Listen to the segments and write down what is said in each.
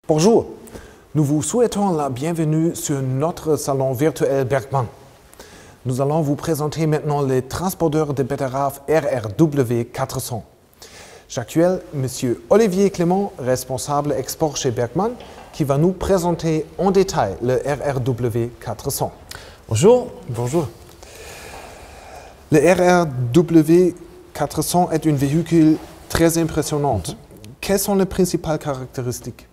Bonjour, nous vous souhaitons la bienvenue sur notre salon virtuel Bergmann. Nous allons vous présenter maintenant les transporteurs de betteraves RRW 400. J'accueille M. Olivier Clément, responsable export chez Bergmann, qui va nous présenter en détail le RRW 400. Bonjour. Bonjour. Le RRW 400 est un véhicule très impressionnant. Quelles sont les principales caractéristiques?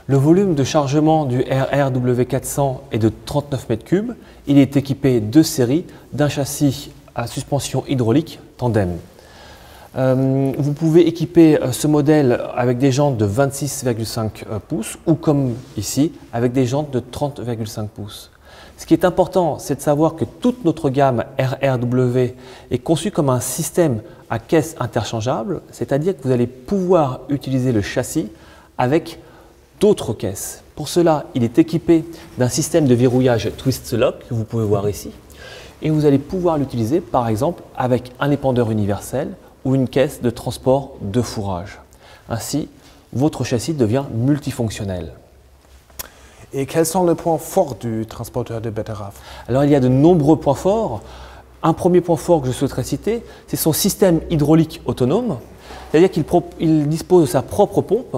Le volume de chargement du RRW 400 est de 39 m3. Il est équipé de série d'un châssis à suspension hydraulique tandem. Vous pouvez équiper ce modèle avec des jantes de 26,5 pouces ou comme ici, avec des jantes de 30,5 pouces. Ce qui est important, c'est de savoir que toute notre gamme RRW est conçue comme un système à caisse interchangeable, c'est-à-dire que vous allez pouvoir utiliser le châssis avec d'autres caisses. Pour cela, il est équipé d'un système de verrouillage Twist Lock que vous pouvez voir ici. Et vous allez pouvoir l'utiliser par exemple avec un épandeur universel ou une caisse de transport de fourrage. Ainsi, votre châssis devient multifonctionnel. Et quels sont les points forts du transporteur de betteraves? Alors il y a de nombreux points forts. Un premier point fort que je souhaiterais citer, c'est son système hydraulique autonome. C'est-à-dire qu'il dispose de sa propre pompe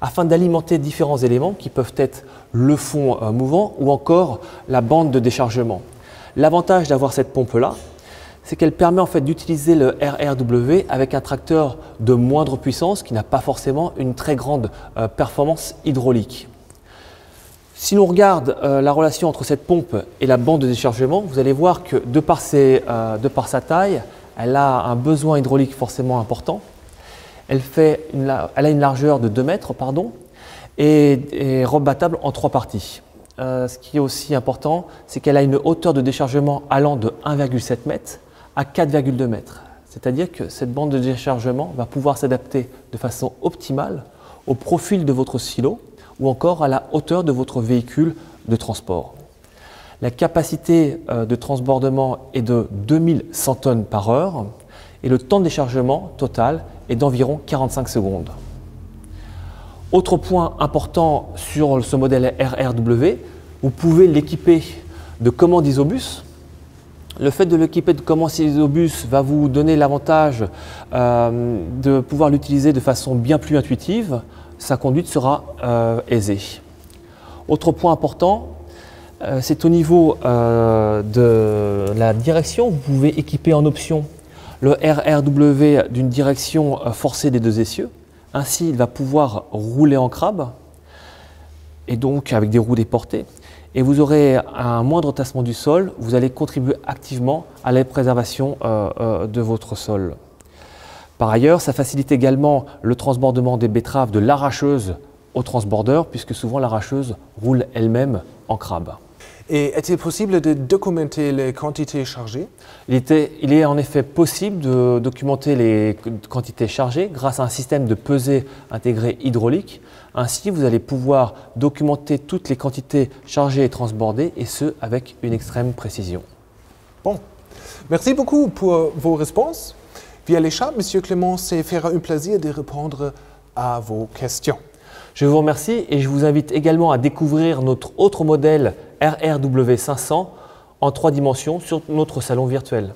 afin d'alimenter différents éléments qui peuvent être le fond mouvant ou encore la bande de déchargement. L'avantage d'avoir cette pompe-là, c'est qu'elle permet en fait d'utiliser le RRW avec un tracteur de moindre puissance qui n'a pas forcément une très grande performance hydraulique. Si l'on regarde la relation entre cette pompe et la bande de déchargement, vous allez voir que de par sa taille, elle a un besoin hydraulique forcément important. Elle a une largeur de 2 mètres et est rebattable en 3 parties. Ce qui est aussi important, c'est qu'elle a une hauteur de déchargement allant de 1,7 m à 4,2 m. C'est-à-dire que cette bande de déchargement va pouvoir s'adapter de façon optimale au profil de votre silo ou encore à la hauteur de votre véhicule de transport. La capacité de transbordement est de 2100 tonnes par heure et le temps de déchargement total est d'environ 45 secondes. Autre point important sur ce modèle RRW, vous pouvez l'équiper de commandes isobus. Le fait de l'équiper de commandes isobus va vous donner l'avantage de pouvoir l'utiliser de façon bien plus intuitive. Sa conduite sera aisée. Autre point important, c'est au niveau de la direction. Vous pouvez équiper en option le RRW d'une direction forcée des 2 essieux. Ainsi, il va pouvoir rouler en crabe et donc avec des roues déportées. Et vous aurez un moindre tassement du sol. Vous allez contribuer activement à la préservation de votre sol. Par ailleurs, ça facilite également le transbordement des betteraves de l'arracheuse au transbordeur, puisque souvent l'arracheuse roule elle-même en crabe. Et est-il possible de documenter les quantités chargées? Il est en effet possible de documenter les quantités chargées grâce à un système de pesée intégré hydraulique. Ainsi, vous allez pouvoir documenter toutes les quantités chargées et transbordées, et ce, avec une extrême précision. Bon, merci beaucoup pour vos réponses. Via les chats, M. Clément, c'est faire un plaisir de répondre à vos questions. Je vous remercie et je vous invite également à découvrir notre autre modèle RRW 500 en 3 dimensions sur notre salon virtuel.